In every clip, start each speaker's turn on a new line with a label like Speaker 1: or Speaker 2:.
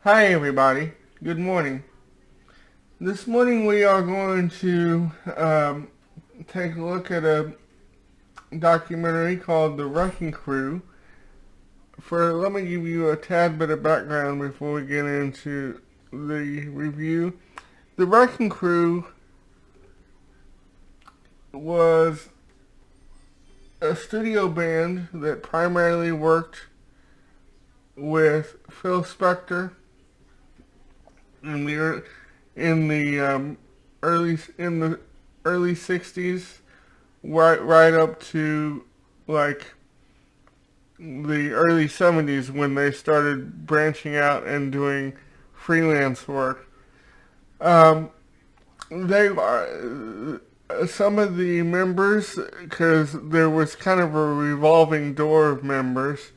Speaker 1: Hi everybody, good morning. This morning we are going to take a look at a documentary called The Wrecking Crew. Let me give you a tad bit of background before we get into the review. The Wrecking Crew was a studio band that primarily worked with Phil Spector in the early '60s, right up to like the early '70s when they started branching out and doing freelance work. Um, they are some of the members, because there was kind of a revolving door of members.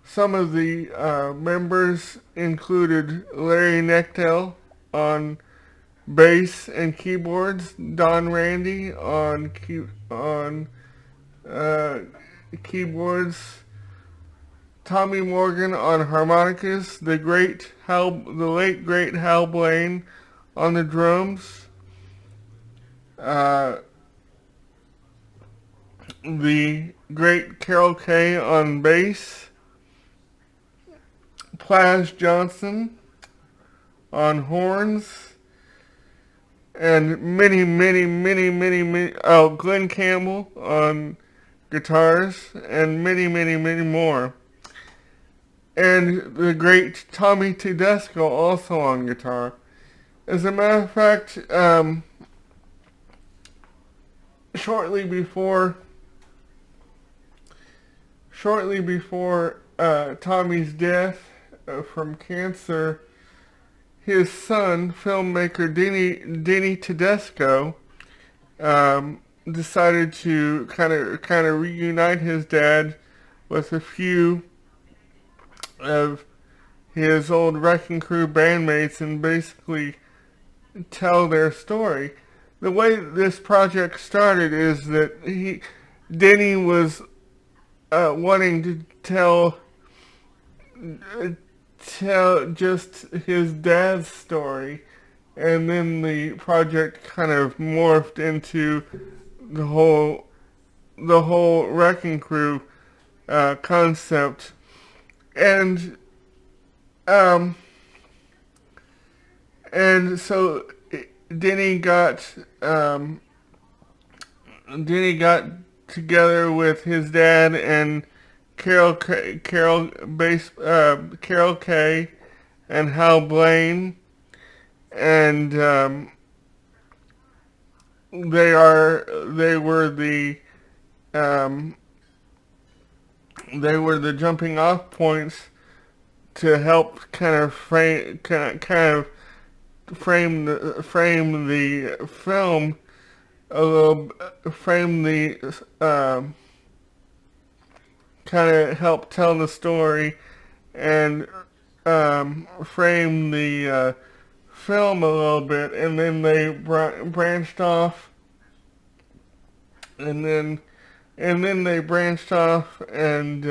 Speaker 1: Some of the members included Larry Knechtel on bass and keyboards, Don Randy on uh, keyboards, Tommy Morgan on harmonicas, the late great Hal Blaine on the drums, uh, the great Carol Kay on bass, Plas Johnson on horns, and Glenn Campbell on guitars, and many more. And the great Tommy Tedesco also on guitar. As a matter of fact, shortly before Tommy's death from cancer, his son, filmmaker Denny Tedesco, decided to kind of reunite his dad with a few of his old Wrecking Crew bandmates and basically tell their story. The way this project started is that Denny was wanting to tell just his dad's story, and then the project kind of morphed into the whole Wrecking Crew concept, and um, and so Denny got um, Denny got together with his dad and Carol Kay and Hal Blaine, and they were um, the jumping off points to help kind of frame the film a little, frame the kind of help tell the story, and frame the film a little bit, and then they branched off, and then they branched off, and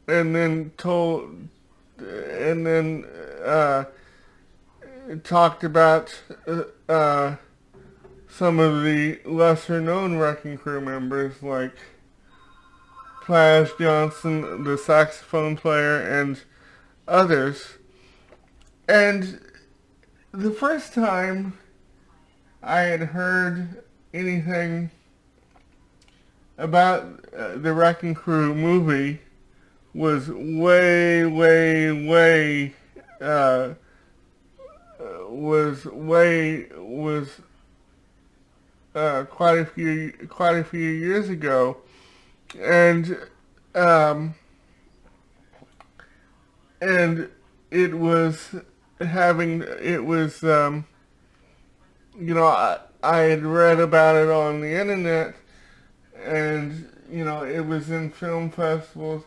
Speaker 1: then told and then talked about some of the lesser known Wrecking Crew members like Plas Johnson, the saxophone player, and others. And the first time I had heard anything about the Wrecking Crew movie was uh, was quite a few years ago, and um, and it was it was I had read about it on the internet, and it was in film festivals.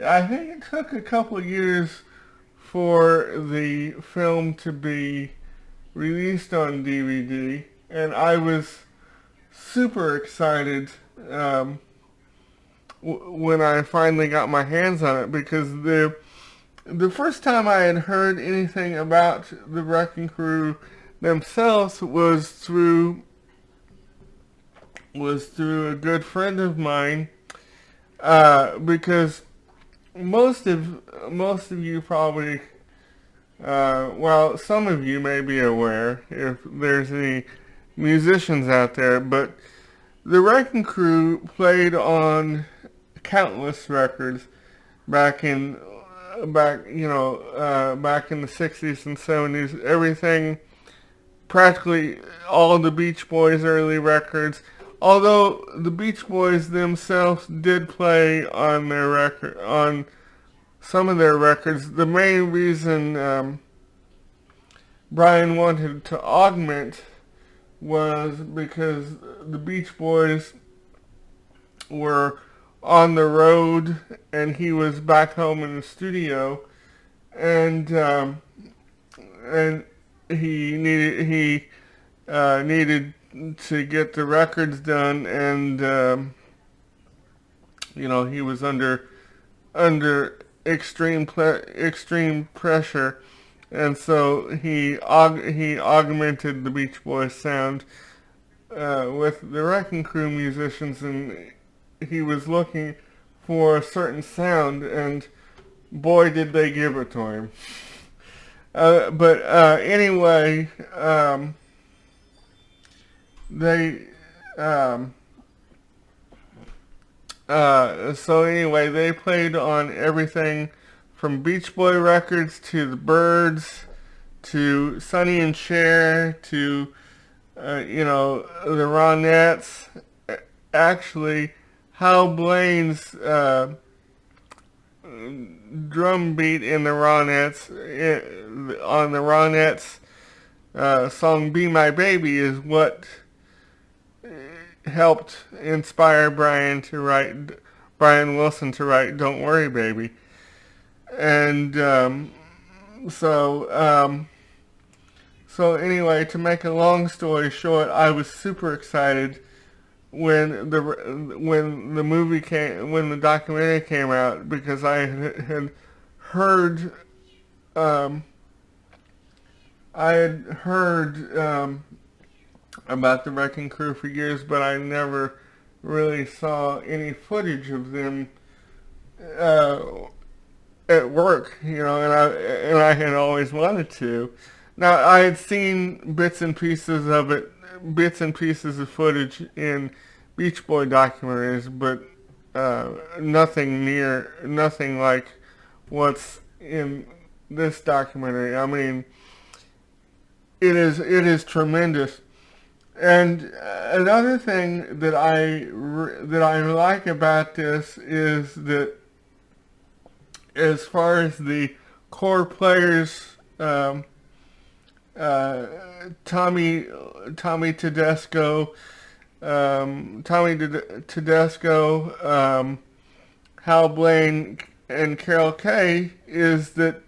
Speaker 1: I think it took a couple of years for the film to be released on DVD, and I was super excited when I finally got my hands on it, because the first time I had heard anything about the Wrecking Crew themselves was through a good friend of mine, because most of you probably, well, some of you may be aware if there's any musicians out there, but the Wrecking Crew played on countless records back in back in the 60s and 70s. Everything, practically all the Beach Boys early records. Although the Beach Boys themselves did play on their record on some of their records, the main reason Brian wanted to augment was because the Beach Boys were on the road and he was back home in the studio, and he needed to get the records done, and he was under extreme pressure, and so he augmented the Beach Boys sound with the Wrecking Crew musicians, and he was looking for a certain sound, and boy did they give it to him. But anyway, they so anyway, they played on everything from Beach Boy records to the Byrds to Sonny and Cher to the Ronettes. Actually, Hal Blaine's drum beat in the Ronettes on the Ronettes song "Be My Baby" is what helped inspire Brian Wilson to write "Don't Worry, Baby." And so anyway, to make a long story short, I was super excited when the documentary came out, because I had heard about the Wrecking Crew for years, but I never really saw any footage of them at work, and I had always wanted to. Now, I had seen bits and pieces of footage in Beach Boy documentaries, but nothing like what's in this documentary. I mean, it is tremendous. And another thing that I like about this is that, as far as the core players, Tommy Tedesco, Hal Blaine, and Carol Kaye, is that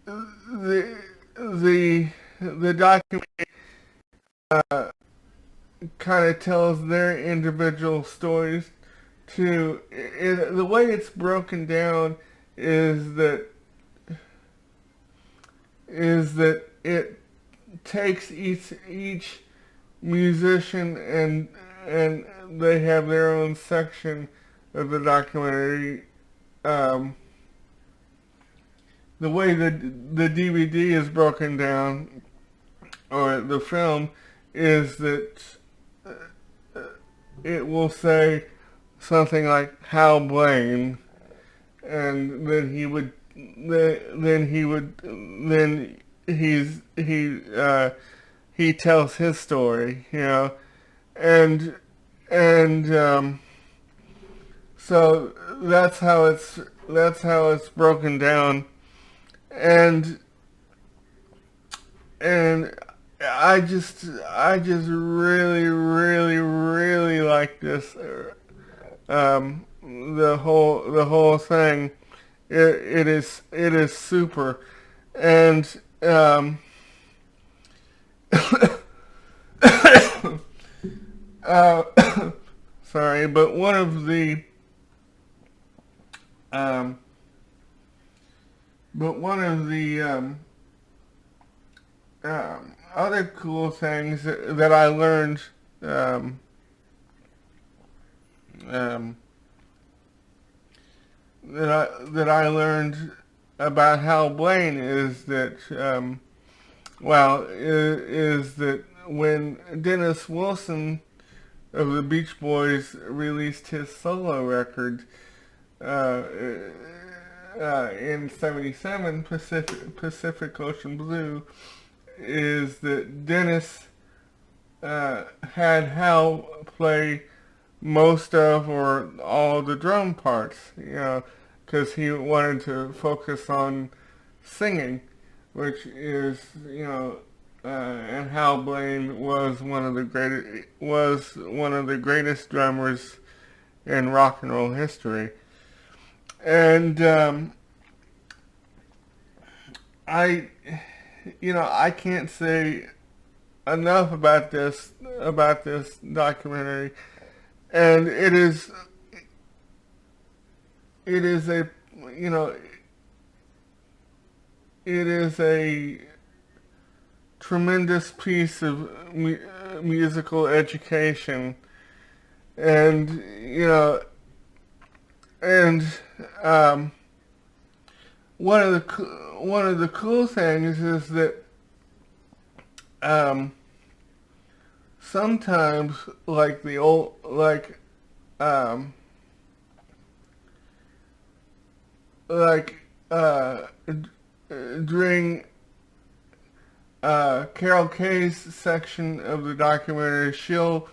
Speaker 1: the documentary kind of tells their individual stories too. The way it's broken down is that it takes each musician, and they have their own section of the documentary. The way the DVD is broken down, or the film, is that it will say something like Hal Blaine, and then he tells his story, and so that's how it's broken down, and I just really, really, really like this. The whole thing. It is super, and sorry, but one of the But one of the other cool things that I learned um, um, that I learned about Hal Blaine is that is that when Dennis Wilson of the Beach Boys released his solo record uh, in '77, Pacific Ocean Blue, is that Dennis had Hal play most of or all the drum parts, because he wanted to focus on singing, which is, and Hal Blaine was one of the greatest drummers in rock and roll history. And I, I can't say enough about this documentary, and it is a you know it is a tremendous piece of musical education, and and um, one of the cool things is that um, sometimes like the old um, like during Carol Kay's section of the documentary, she'll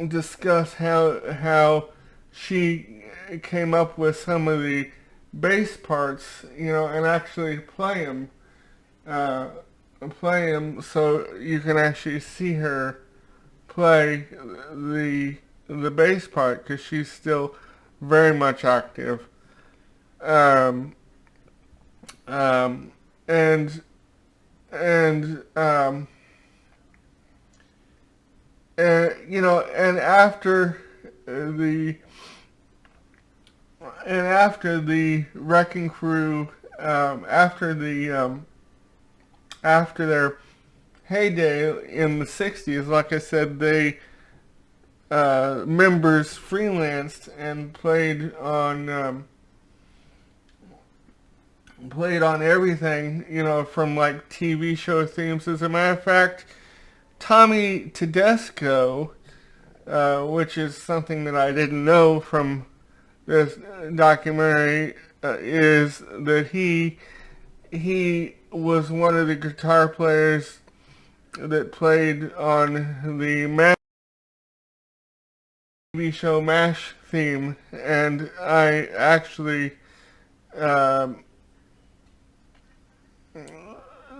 Speaker 1: discuss how she came up with some of the bass parts, and actually play them so you can actually see her play the bass part, because she's still very much active. Um, um, and and and after the Wrecking Crew, after their heyday in the '60s, like I said, they members freelanced and played on everything, from like TV show themes. As a matter of fact, Tommy Tedesco, which is something that I didn't know from this documentary, is that he was one of the guitar players that played on the TV show MASH theme, and I actually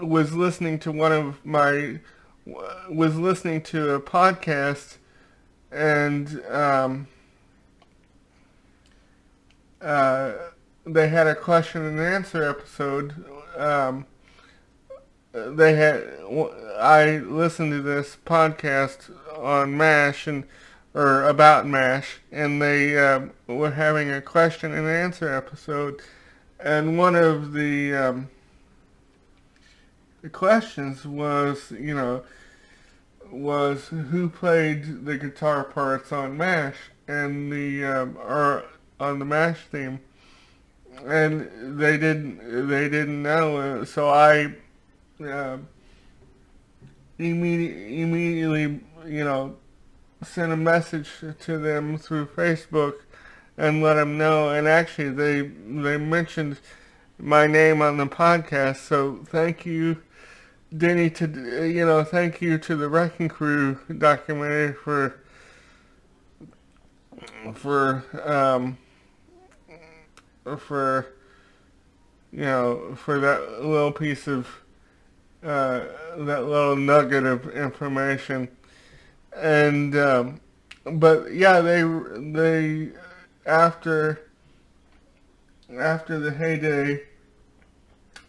Speaker 1: was listening to a podcast, and they had a question and answer episode. I listened to this podcast on MASH or about MASH, and they were having a question and answer episode, and one of the questions was, was who played the guitar parts on MASH, and or on the MASH theme, and they didn't know. So I immediately, sent a message to them through Facebook and let them know. And actually, they mentioned my name on the podcast. So thank you, Denny. Thank you to the Wrecking Crew documentary for for that little piece of that little nugget of information. And but yeah, they after the heyday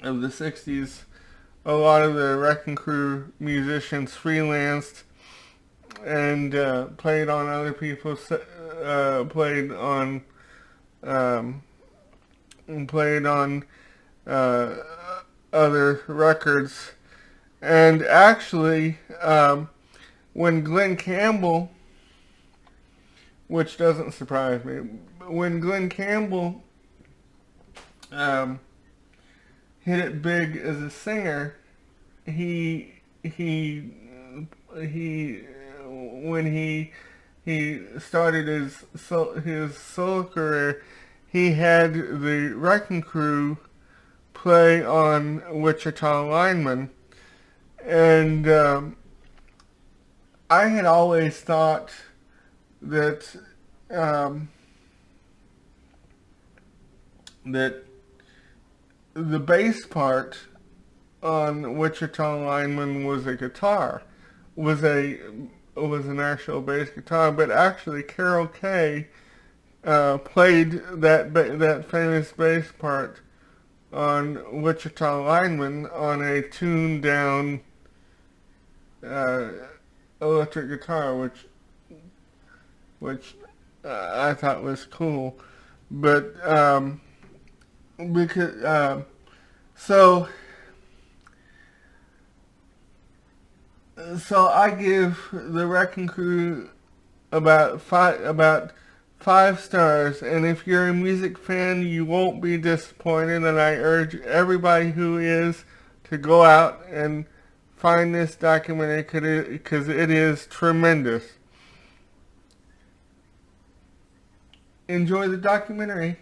Speaker 1: of the '60s, a lot of the Wrecking Crew musicians freelanced and played on other people's played on uh, other records. And actually, when Glen Campbell, which doesn't surprise me, when Glen Campbell hit it big as a singer, he when he started his solo career, he had the Wrecking Crew play on Wichita Lineman, and I had always thought that that the bass part on Wichita Lineman was a guitar, was an actual bass guitar, but actually Carol Kaye played that famous bass part on Wichita Lineman on a tuned down electric guitar, which I thought was cool, but because so I give the Wrecking Crew about five stars, and if you're a music fan, you won't be disappointed, and I urge everybody who is to go out and find this documentary because it is tremendous. Enjoy the documentary.